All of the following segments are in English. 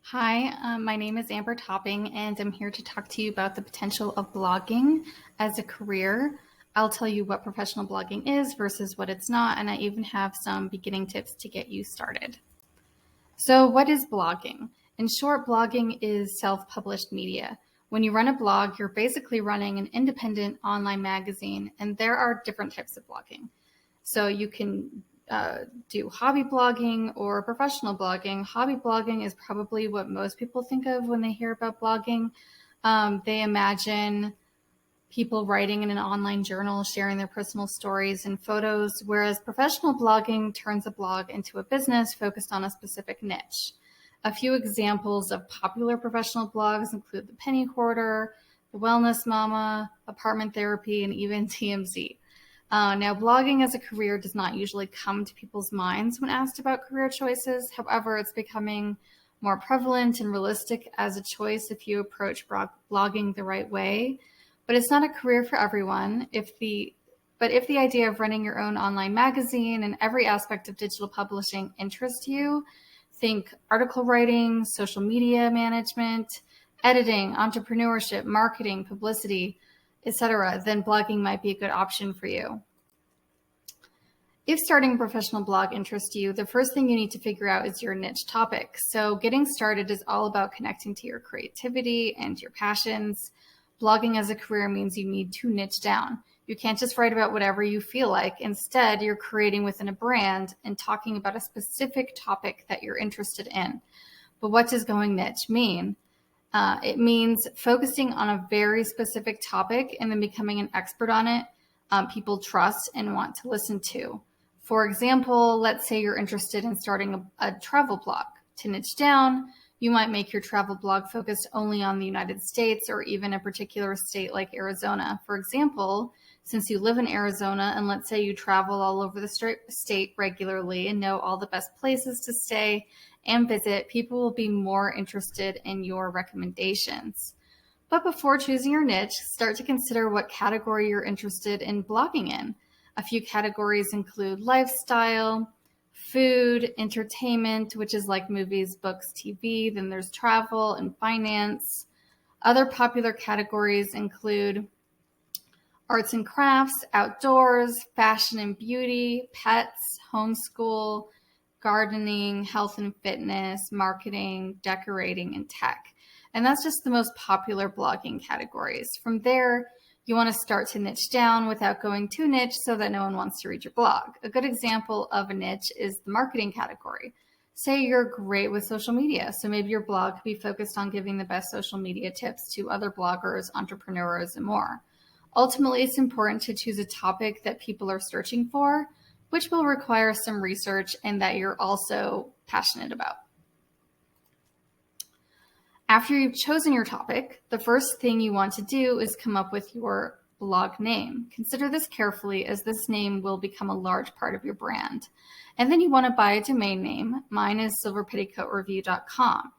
Hi, my name is Amber Topping, and I'm here to talk to you about the potential of blogging as a career. I'll tell you what professional blogging is versus what it's not, and I even have some beginning tips to get you started. So, what is blogging? In short, blogging is self-published media. When you run a blog, you're basically running an independent online magazine, and there are different types of blogging. So you can do hobby blogging or professional blogging. Hobby blogging is probably what most people think of when they hear about blogging. They imagine people writing in an online journal, sharing their personal stories and photos, whereas professional blogging turns a blog into a business focused on a specific niche. A few examples of popular professional blogs include The Penny Hoarder, The Wellness Mama, Apartment Therapy, and even TMZ. Now, blogging as a career does not usually come to people's minds when asked about career choices. However, it's becoming more prevalent and realistic as a choice if you approach blogging the right way. But it's not a career for everyone. If the idea of running your own online magazine and every aspect of digital publishing interests you, think article writing, social media management, editing, entrepreneurship, marketing, publicity, etc., then blogging might be a good option for you. If starting a professional blog interests you, the first thing you need to figure out is your niche topic. So getting started is all about connecting to your creativity and your passions. Blogging as a career means you need to niche down. You can't just write about whatever you feel like. Instead, you're creating within a brand and talking about a specific topic that you're interested in. But what does going niche mean? It means focusing on a very specific topic and then becoming an expert on it people trust and want to listen to. For example, let's say you're interested in starting a travel blog. To niche down, you might make your travel blog focused only on the United States or even a particular state like Arizona. For example, since you live in Arizona and let's say you travel all over the state regularly and know all the best places to stay and visit, people will be more interested in your recommendations. But before choosing your niche, start to consider what category you're interested in blogging in. A few categories include lifestyle, food, entertainment, which is like movies, books, TV. Then there's travel and finance. Other popular categories include arts and crafts, outdoors, fashion and beauty, pets, homeschool, gardening, health and fitness, marketing, decorating, and tech. And that's just the most popular blogging categories. From there, you want to start to niche down without going too niche so that no one wants to read your blog. A good example of a niche is the marketing category. Say you're great with social media, so maybe your blog could be focused on giving the best social media tips to other bloggers, entrepreneurs, and more. Ultimately, it's important to choose a topic that people are searching for, which will require some research and that you're also passionate about. After you've chosen your topic, the first thing you want to do is come up with your blog name. Consider this carefully as this name will become a large part of your brand. And then you want to buy a domain name. Mine is silverpetticoatreview.com.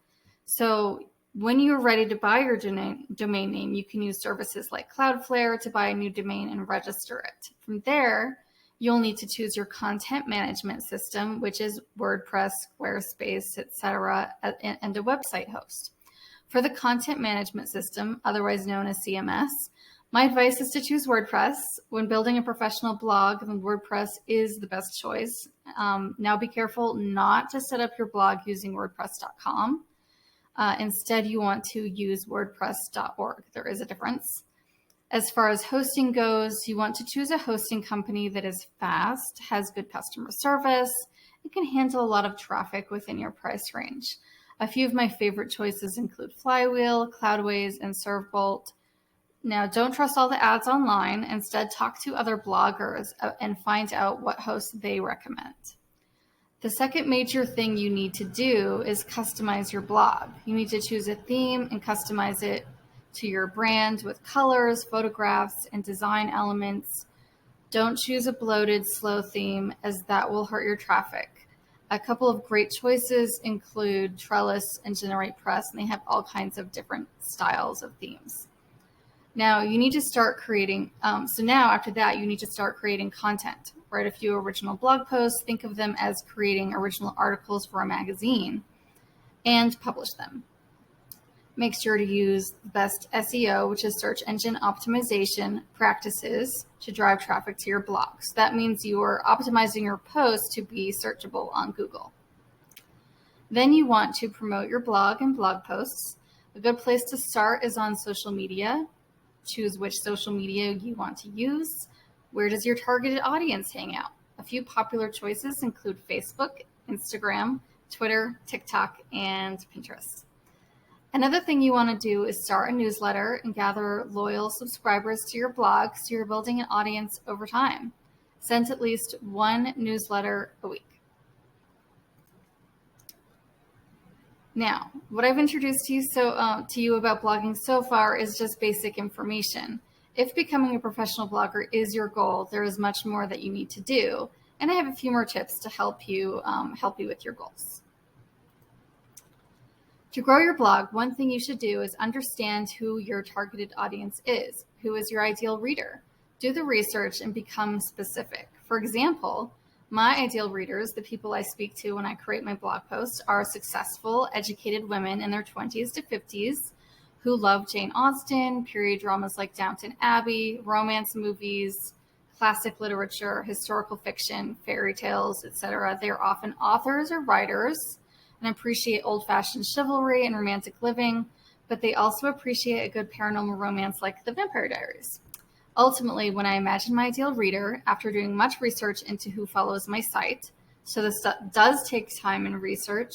So when you're ready to buy your domain name, you can use services like Cloudflare to buy a new domain and register it. From there, you'll need to choose your content management system, which is WordPress, Squarespace, etc., and a website host. For the content management system, otherwise known as CMS, my advice is to choose WordPress. When building a professional blog, then WordPress is the best choice. Now be careful not to set up your blog using WordPress.com. Instead, you want to use WordPress.org. There is a difference. As far as hosting goes, you want to choose a hosting company that is fast, has good customer service, and can handle a lot of traffic within your price range. A few of my favorite choices include Flywheel, Cloudways, and ServeBolt. Now, don't trust all the ads online. Instead, talk to other bloggers and find out what hosts they recommend. The second major thing you need to do is customize your blog. You need to choose a theme and customize it to your brand with colors, photographs, and design elements. Don't choose a bloated, slow theme as that will hurt your traffic. A couple of great choices include Trellis and GeneratePress, and they have all kinds of different styles of themes. Now you need to start creating, after that, you need to start creating content. Write a few original blog posts. Think of them as creating original articles for a magazine. and publish them. Make sure to use the best SEO, which is search engine optimization practices, to drive traffic to your blog. So that means you are optimizing your posts to be searchable on Google. Then you want to promote your blog and blog posts. A good place to start is on social media. Choose which social media you want to use. Where does your targeted audience hang out? A few popular choices include Facebook, Instagram, Twitter, TikTok, and Pinterest. Another thing you want to do is start a newsletter and gather loyal subscribers to your blog so you're building an audience over time. Send at least one newsletter a week. Now, what I've introduced to you about blogging so far is just basic information. If becoming a professional blogger is your goal, there is much more that you need to do, and I have a few more tips to help you with your goals. To grow your blog, one thing you should do is understand who your targeted audience is. Who is your ideal reader? Do the research and become specific. For example, my ideal readers, the people I speak to when I create my blog posts, are successful, educated women in their 20s to 50s who love Jane Austen, period dramas like Downton Abbey, romance movies, classic literature, historical fiction, fairy tales, etc. They are often authors or writers and appreciate old-fashioned chivalry and romantic living, but they also appreciate a good paranormal romance like The Vampire Diaries. Ultimately, when I imagine my ideal reader, after doing much research into who follows my site, so this does take time and research,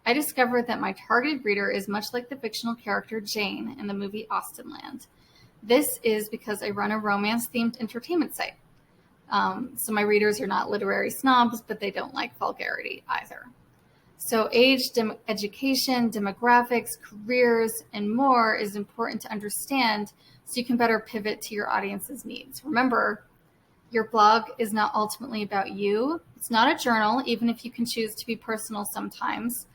I discovered that my targeted reader is much like the fictional character Jane in the movie Austenland. This is because I run a romance-themed entertainment site. So my readers are not literary snobs, but they don't like vulgarity either. So age, education, demographics, careers, and more is important to understand so you can better pivot to your audience's needs. Remember, your blog is not ultimately about you. It's not a journal, even if you can choose to be personal sometimes.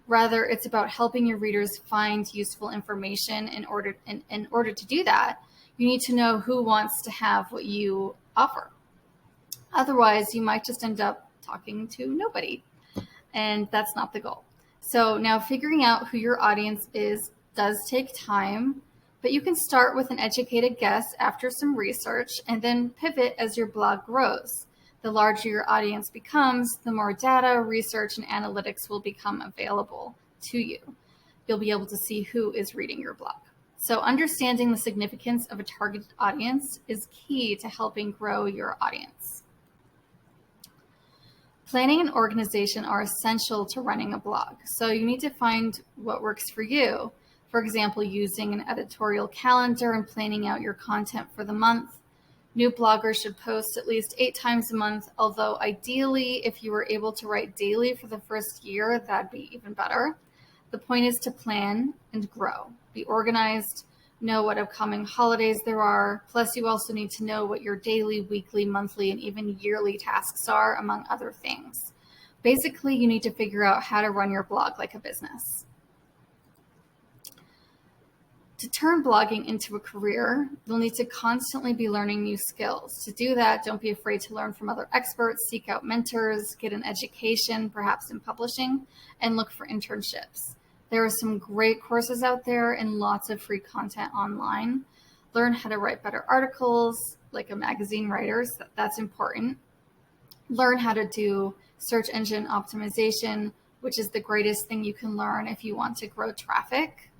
Rather, it's about helping your readers find useful information. In order to do that, you need to know who wants to have what you offer. Otherwise, you might just end up talking to nobody. And that's not the goal. So now figuring out who your audience is does take time, but you can start with an educated guess after some research and then pivot as your blog grows. The larger your audience becomes, the more data, research, and analytics will become available to you. You'll be able to see who is reading your blog. So understanding the significance of a targeted audience is key to helping grow your audience. Planning and organization are essential to running a blog. So you need to find what works for you. For example, using an editorial calendar and planning out your content for the month. New bloggers should post at least 8 times a month, although ideally, if you were able to write daily for the first year, that'd be even better. The point is to plan and grow. Be organized, know what upcoming holidays there are. Plus, you also need to know what your daily, weekly, monthly, and even yearly tasks are, among other things. Basically, you need to figure out how to run your blog like a business. To turn blogging into a career, you'll need to constantly be learning new skills. To do that, don't be afraid to learn from other experts, seek out mentors, get an education, perhaps in publishing, and look for internships. There are some great courses out there and lots of free content online. Learn how to write better articles, like a magazine writer, so that's important. Learn how to do search engine optimization, which is the greatest thing you can learn if you want to grow traffic.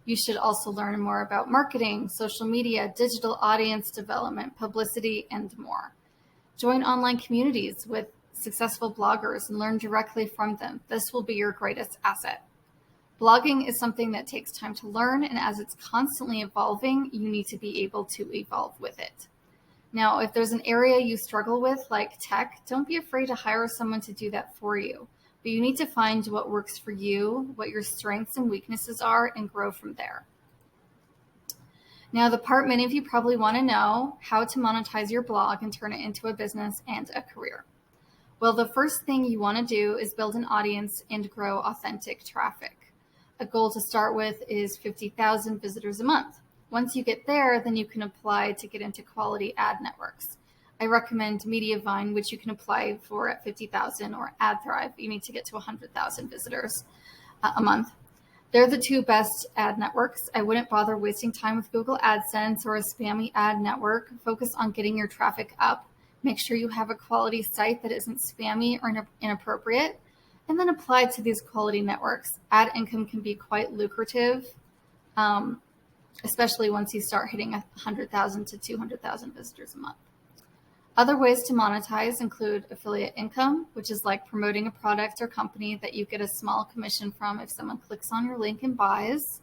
You should also learn more about marketing, social media, digital audience development, publicity, and more. Join online communities with successful bloggers and learn directly from them. This will be your greatest asset. Blogging is something that takes time to learn, and as it's constantly evolving, you need to be able to evolve with it. Now, if there's an area you struggle with, like tech, don't be afraid to hire someone to do that for you. But you need to find what works for you, what your strengths and weaknesses are, and grow from there. Now, the part many of you probably want to know, how to monetize your blog and turn it into a business and a career. Well, the first thing you want to do is build an audience and grow authentic traffic. A goal to start with is 50,000 visitors a month. Once you get there, then you can apply to get into quality ad networks. I recommend Mediavine, which you can apply for at 50,000, or AdThrive. You need to get to 100,000 visitors. a month. They're the two best ad networks. I wouldn't bother wasting time with Google AdSense or a spammy ad network. Focus on getting your traffic up. Make sure you have a quality site that isn't spammy or inappropriate, and then apply to these quality networks. Ad income can be quite lucrative, especially once you start hitting 100,000 to 200,000 visitors a month. Other ways to monetize include affiliate income, which is like promoting a product or company that you get a small commission from if someone clicks on your link and buys.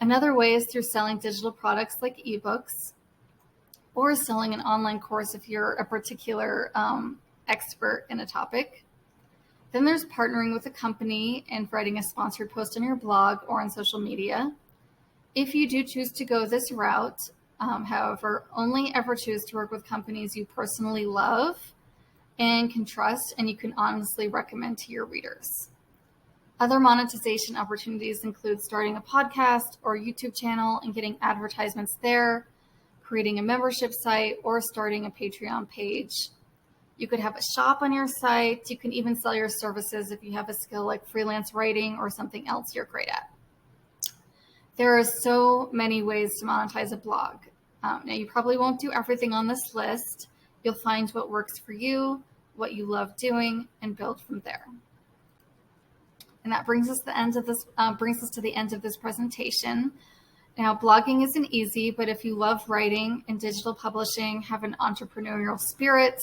Another way is through selling digital products like ebooks, or selling an online course if you're a particular expert in a topic. Then there's partnering with a company and writing a sponsored post on your blog or on social media. If you do choose to go this route, however, only ever choose to work with companies you personally love and can trust, and you can honestly recommend to your readers. Other monetization opportunities include starting a podcast or YouTube channel and getting advertisements there, creating a membership site, or starting a Patreon page. You could have a shop on your site. You can even sell your services if you have a skill like freelance writing or something else you're great at. There are so many ways to monetize a blog. Now, you probably won't do everything on this list. You'll find what works for you, what you love doing, and build from there. And that brings us to the end of this presentation. Now, blogging isn't easy, but if you love writing and digital publishing, have an entrepreneurial spirit,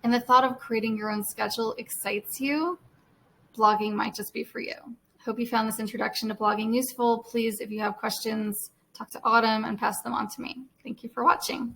and the thought of creating your own schedule excites you, blogging might just be for you. Hope you found this introduction to blogging useful. Please, if you have questions, talk to Autumn and pass them on to me. Thank you for watching.